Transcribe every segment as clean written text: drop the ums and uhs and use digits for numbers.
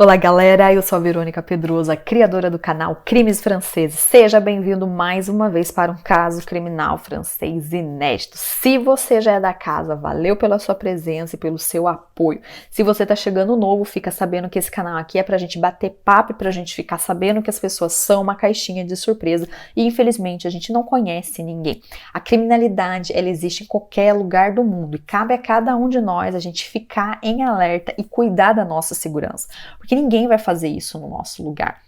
Olá galera, eu sou a Verônica Pedrosa, criadora do canal Crimes Franceses. Seja bem-vindo mais uma vez para um caso criminal francês inédito. Se você já é da casa, valeu pela sua presença e pelo seu apoio. Se você tá chegando novo, fica sabendo que esse canal aqui é pra gente bater papo e pra gente ficar sabendo que as pessoas são uma caixinha de surpresa e infelizmente a gente não conhece ninguém. A criminalidade, ela existe em qualquer lugar do mundo e cabe a cada um de nós a gente ficar em alerta e cuidar da nossa segurança. Porque ninguém vai fazer isso no nosso lugar.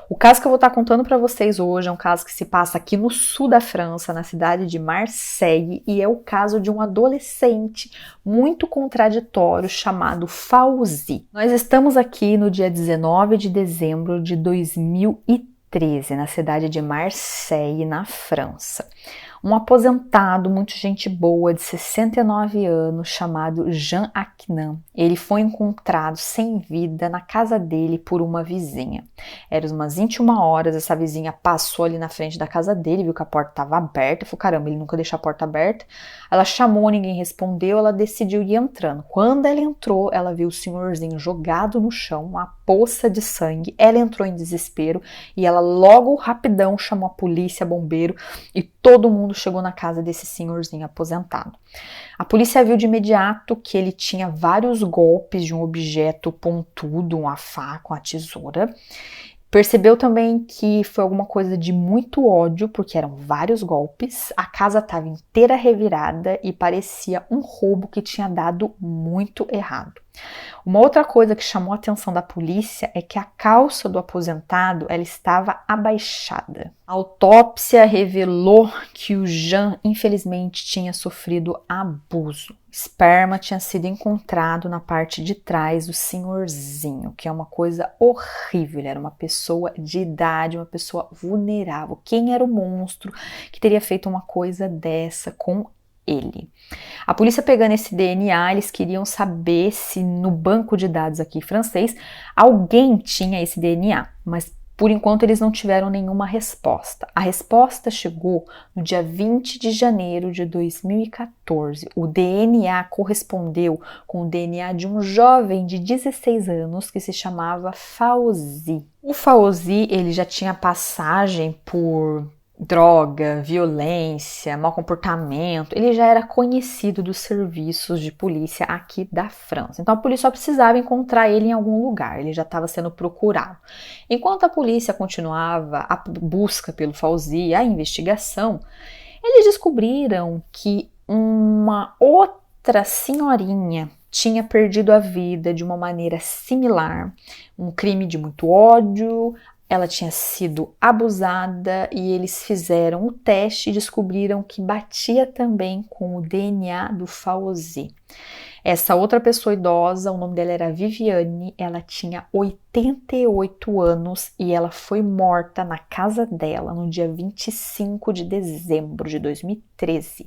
O caso que eu vou estar contando para vocês hoje é um caso que se passa aqui no sul da França, na cidade de Marseille, e é o caso de um adolescente muito contraditório chamado Fauzi. Nós estamos aqui no dia 19 de dezembro de 2013, na cidade de Marseille, na França. Um aposentado, muito gente boa, de 69 anos, chamado Jean Aquinam. Ele foi encontrado sem vida na casa dele por uma vizinha. Eram umas 21 horas, essa vizinha passou ali na frente da casa dele, viu que a porta estava aberta, falou, caramba, ele nunca deixa a porta aberta. Ela chamou, ninguém respondeu, ela decidiu ir entrando. Quando ela entrou, ela viu o senhorzinho jogado no chão, uma poça de sangue. Ela entrou em desespero e ela logo, rapidão, chamou a polícia, bombeiro e todo mundo chegou na casa desse senhorzinho aposentado. A polícia viu de imediato que ele tinha vários golpes de um objeto pontudo, uma faca, uma tesoura. Percebeu também que foi alguma coisa de muito ódio, porque eram vários golpes, a casa estava inteira revirada e parecia um roubo que tinha dado muito errado. Uma outra coisa que chamou a atenção da polícia é que a calça do aposentado ela estava abaixada. A autópsia revelou que o Jean, infelizmente, tinha sofrido abuso. Esperma tinha sido encontrado na parte de trás do senhorzinho, que é uma coisa horrível. Ele era uma pessoa de idade, uma pessoa vulnerável. Quem era o monstro que teria feito uma coisa dessa com ele? A polícia pegando esse DNA, eles queriam saber se no banco de dados aqui francês alguém tinha esse DNA, mas por enquanto eles não tiveram nenhuma resposta. A resposta chegou no dia 20 de janeiro de 2014. O DNA correspondeu com o DNA de um jovem de 16 anos que se chamava Fauzi. O Fauzi, ele já tinha passagem por droga, violência, mau comportamento, ele já era conhecido dos serviços de polícia aqui da França. Então a polícia só precisava encontrar ele em algum lugar, ele já estava sendo procurado. Enquanto a polícia continuava a busca pelo Fauzi, a investigação, eles descobriram que uma outra senhorinha tinha perdido a vida de uma maneira similar, um crime de muito ódio. Ela tinha sido abusada e eles fizeram o teste e descobriram que batia também com o DNA do Fauzi. Essa outra pessoa idosa, o nome dela era Viviane, ela tinha 88 anos e ela foi morta na casa dela no dia 25 de dezembro de 2013,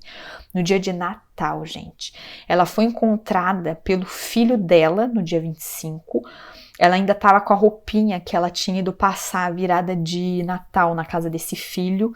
no dia de Natal, gente. Ela foi encontrada pelo filho dela no dia 25. Ela ainda estava com a roupinha que ela tinha ido passar a virada de Natal na casa desse filho.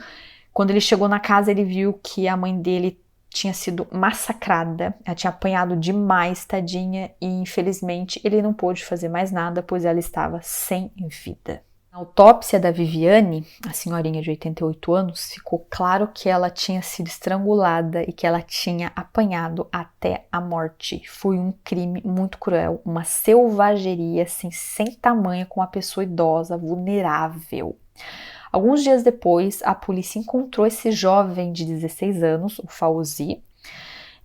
Quando ele chegou na casa, ele viu que a mãe dele tinha sido massacrada, ela tinha apanhado demais, tadinha, e infelizmente ele não pôde fazer mais nada, pois ela estava sem vida. Na autópsia da Viviane, a senhorinha de 88 anos, ficou claro que ela tinha sido estrangulada e que ela tinha apanhado até a morte. Foi um crime muito cruel, uma selvageria assim, sem tamanho com uma pessoa idosa, vulnerável. Alguns dias depois, a polícia encontrou esse jovem de 16 anos, o Fauzi,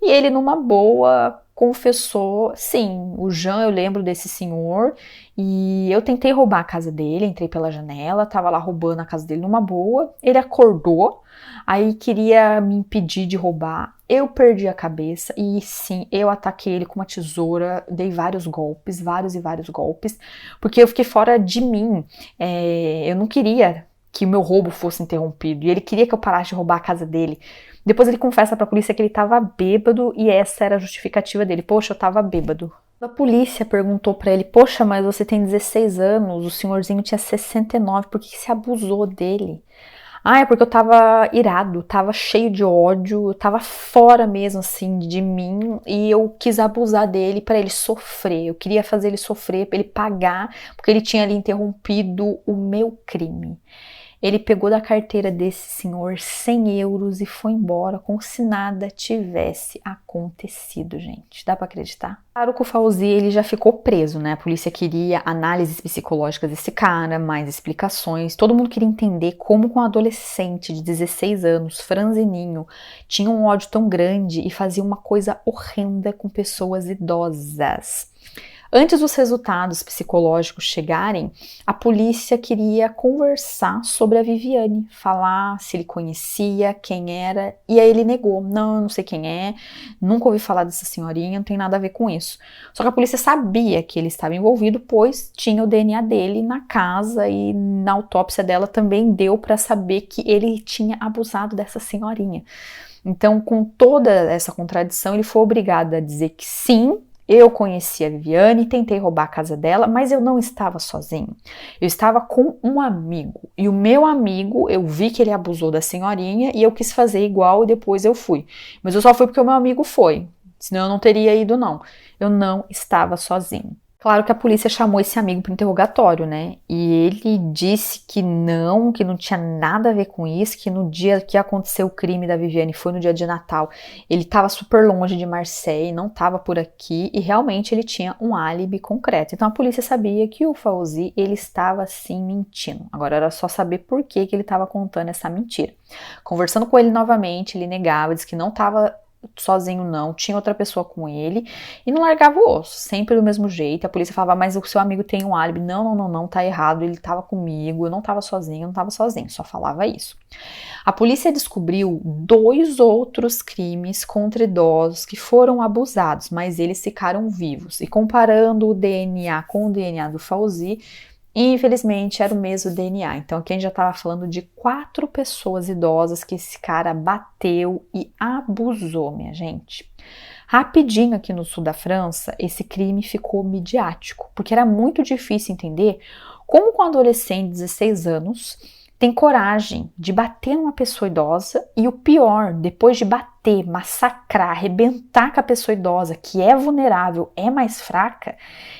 e ele numa boa confessou, sim, o Jean, eu lembro desse senhor, e eu tentei roubar a casa dele, entrei pela janela, tava lá roubando a casa dele numa boa, ele acordou, aí queria me impedir de roubar, eu perdi a cabeça e sim, eu ataquei ele com uma tesoura, dei vários golpes, vários e vários golpes, porque eu fiquei fora de mim, eu não queria que o meu roubo fosse interrompido, e ele queria que eu parasse de roubar a casa dele. Depois ele confessa pra polícia que ele estava bêbado e essa era a justificativa dele. Poxa, eu estava bêbado. A polícia perguntou pra ele, poxa, mas você tem 16 anos, o senhorzinho tinha 69, por que você abusou dele? Ah, é porque eu tava irado, tava cheio de ódio, eu tava fora mesmo, assim, de mim, e eu quis abusar dele pra ele sofrer. Eu queria fazer ele sofrer, pra ele pagar, porque ele tinha ali interrompido o meu crime. Ele pegou da carteira desse senhor 100 euros e foi embora como se nada tivesse acontecido, gente. Dá pra acreditar? Claro que o Fauzi, ele já ficou preso, né? A polícia queria análises psicológicas desse cara, mais explicações. Todo mundo queria entender como um adolescente de 16 anos, franzininho, tinha um ódio tão grande e fazia uma coisa horrenda com pessoas idosas. Antes dos resultados psicológicos chegarem, a polícia queria conversar sobre a Viviane, falar se ele conhecia, quem era, e aí ele negou. Não, eu não sei quem é, nunca ouvi falar dessa senhorinha, não tem nada a ver com isso. Só que a polícia sabia que ele estava envolvido, pois tinha o DNA dele na casa e na autópsia dela também deu para saber que ele tinha abusado dessa senhorinha. Então, com toda essa contradição, ele foi obrigado a dizer que sim, eu conheci a Viviane, tentei roubar a casa dela, mas eu não estava sozinho. Eu estava com um amigo. E o meu amigo, eu vi que ele abusou da senhorinha e eu quis fazer igual e depois eu fui. Mas eu só fui porque o meu amigo foi. Senão eu não teria ido, não. Eu não estava sozinho. Claro que a polícia chamou esse amigo para o interrogatório, né? E ele disse que não tinha nada a ver com isso, que no dia que aconteceu o crime da Viviane, foi no dia de Natal, ele estava super longe de Marseille, não estava por aqui, e realmente ele tinha um álibi concreto. Então a polícia sabia que o Fauzi, ele estava sim mentindo. Agora era só saber por que ele estava contando essa mentira. Conversando com ele novamente, ele negava, disse que não estava sozinho não, tinha outra pessoa com ele e não largava o osso, sempre do mesmo jeito. A polícia falava, mas o seu amigo tem um álibi. Não, tá errado, ele tava comigo, eu não tava sozinho, só falava isso. A polícia descobriu 2 outros crimes contra idosos que foram abusados, mas eles ficaram vivos. E comparando o DNA com o DNA do Fauzi, infelizmente era o mesmo DNA. Então aqui a gente já estava falando de 4 pessoas idosas que esse cara bateu e abusou, minha gente. Rapidinho aqui no sul da França, esse crime ficou midiático, porque era muito difícil entender como um adolescente de 16 anos tem coragem de bater numa pessoa idosa e o pior, depois de bater, massacrar, arrebentar com a pessoa idosa, que é vulnerável, é mais fraca,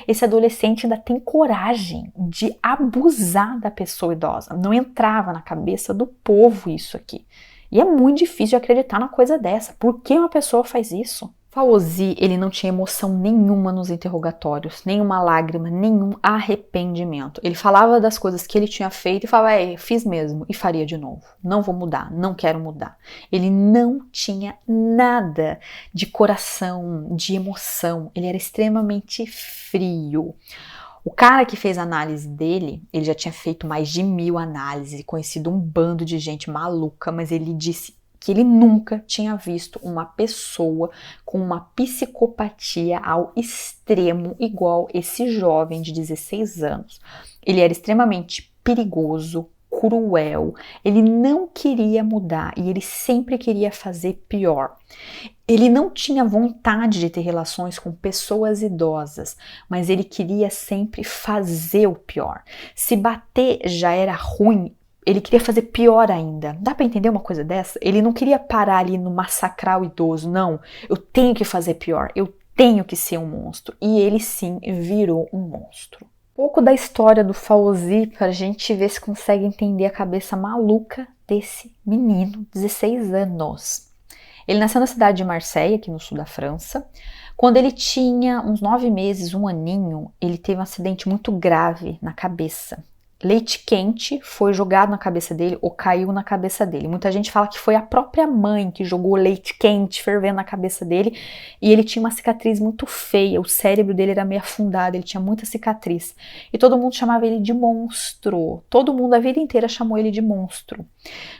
esse adolescente ainda tem coragem de abusar da pessoa idosa. Não entrava na cabeça do povo isso aqui. E é muito difícil de acreditar numa coisa dessa. Por que uma pessoa faz isso? Fauzi, ele não tinha emoção nenhuma nos interrogatórios, nenhuma lágrima, nenhum arrependimento. Ele falava das coisas que ele tinha feito e falava, fiz mesmo e faria de novo. Não vou mudar, não quero mudar. Ele não tinha nada de coração, de emoção. Ele era extremamente frio. O cara que fez a análise dele, ele já tinha feito mais de 1000 análises, conhecido um bando de gente maluca, mas ele disse que ele nunca tinha visto uma pessoa com uma psicopatia ao extremo igual esse jovem de 16 anos. Ele era extremamente perigoso, cruel, ele não queria mudar e ele sempre queria fazer pior. Ele não tinha vontade de ter relações com pessoas idosas, mas ele queria sempre fazer o pior. Se bater já era ruim, ele queria fazer pior ainda. Dá pra entender uma coisa dessa? Ele não queria parar ali no massacrar o idoso, não. Eu tenho que fazer pior, eu tenho que ser um monstro. E ele sim virou um monstro. Um pouco da história do Fauzi pra gente ver se consegue entender a cabeça maluca desse menino, 16 anos. Ele nasceu na cidade de Marseille, aqui no sul da França. Quando ele tinha uns 9 meses, 1 aninho, ele teve um acidente muito grave na cabeça. Leite quente foi jogado na cabeça dele ou caiu na cabeça dele. Muita gente fala que foi a própria mãe que jogou leite quente fervendo na cabeça dele e ele tinha uma cicatriz muito feia, o cérebro dele era meio afundado, ele tinha muita cicatriz. E todo mundo chamava ele de monstro, todo mundo a vida inteira chamou ele de monstro.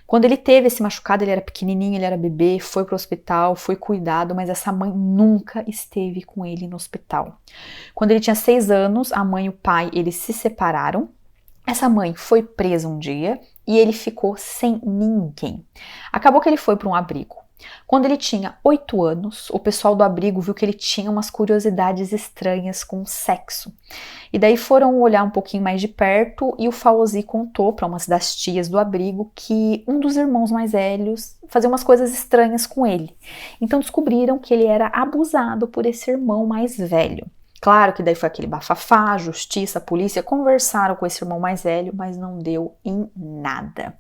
Quando ele teve esse machucado, ele era pequenininho, ele era bebê, foi para o hospital, foi cuidado, mas essa mãe nunca esteve com ele no hospital. Quando ele tinha 6 anos, a mãe e o pai, eles se separaram. Essa mãe foi presa um dia e ele ficou sem ninguém. Acabou que ele foi para um abrigo. Quando ele tinha 8 anos, o pessoal do abrigo viu que ele tinha umas curiosidades estranhas com o sexo. E daí foram olhar um pouquinho mais de perto e o Fauzi contou para umas das tias do abrigo que um dos irmãos mais velhos fazia umas coisas estranhas com ele. Então descobriram que ele era abusado por esse irmão mais velho. Claro que daí foi aquele bafafá, a justiça, a polícia conversaram com esse irmão mais velho, mas não deu em nada.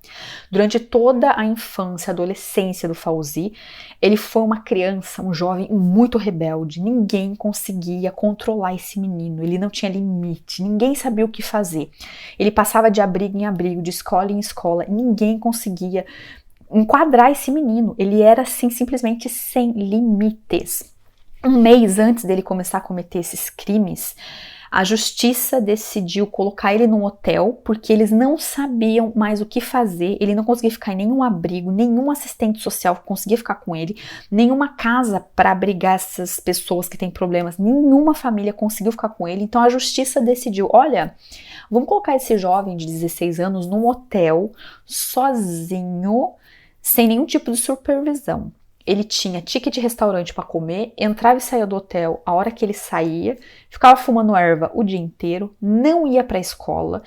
Durante toda a infância, adolescência do Fauzi, ele foi uma criança, um jovem muito rebelde. Ninguém conseguia controlar esse menino, ele não tinha limite, ninguém sabia o que fazer. Ele passava de abrigo em abrigo, de escola em escola, ninguém conseguia enquadrar esse menino. Ele era assim, simplesmente sem limites. Um mês antes dele começar a cometer esses crimes, a justiça decidiu colocar ele num hotel porque eles não sabiam mais o que fazer, ele não conseguia ficar em nenhum abrigo, nenhum assistente social conseguia ficar com ele, nenhuma casa para abrigar essas pessoas que têm problemas, nenhuma família conseguiu ficar com ele, então a justiça decidiu, olha, vamos colocar esse jovem de 16 anos num hotel, sozinho, sem nenhum tipo de supervisão. Ele tinha ticket de restaurante para comer, entrava e saía do hotel a hora que ele saía, ficava fumando erva o dia inteiro, não ia para a escola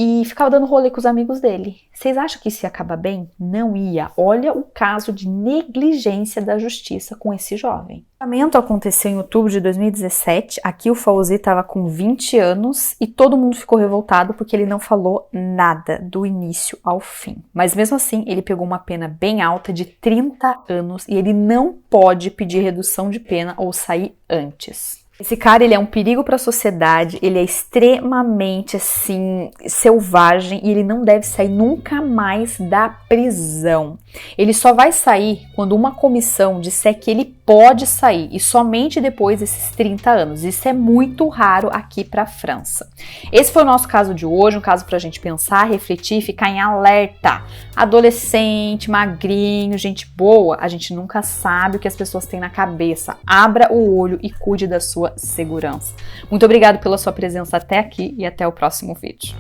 e ficava dando rolê com os amigos dele. Vocês acham que isso ia acabar bem? Não ia. Olha o caso de negligência da justiça com esse jovem. O julgamento aconteceu em outubro de 2017. Aqui o Fauzi estava com 20 anos e todo mundo ficou revoltado porque ele não falou nada do início ao fim. Mas mesmo assim, ele pegou uma pena bem alta de 30 anos e ele não pode pedir redução de pena ou sair antes. Esse cara, ele é um perigo para a sociedade, ele é extremamente, assim, selvagem e ele não deve sair nunca mais da prisão. Ele só vai sair quando uma comissão disser que ele pode sair e somente depois desses 30 anos. Isso é muito raro aqui para a França. Esse foi o nosso caso de hoje, um caso para a gente pensar, refletir e ficar em alerta. Adolescente, magrinho, gente boa, a gente nunca sabe o que as pessoas têm na cabeça. Abra o olho e cuide da sua segurança. Muito obrigada pela sua presença até aqui e até o próximo vídeo.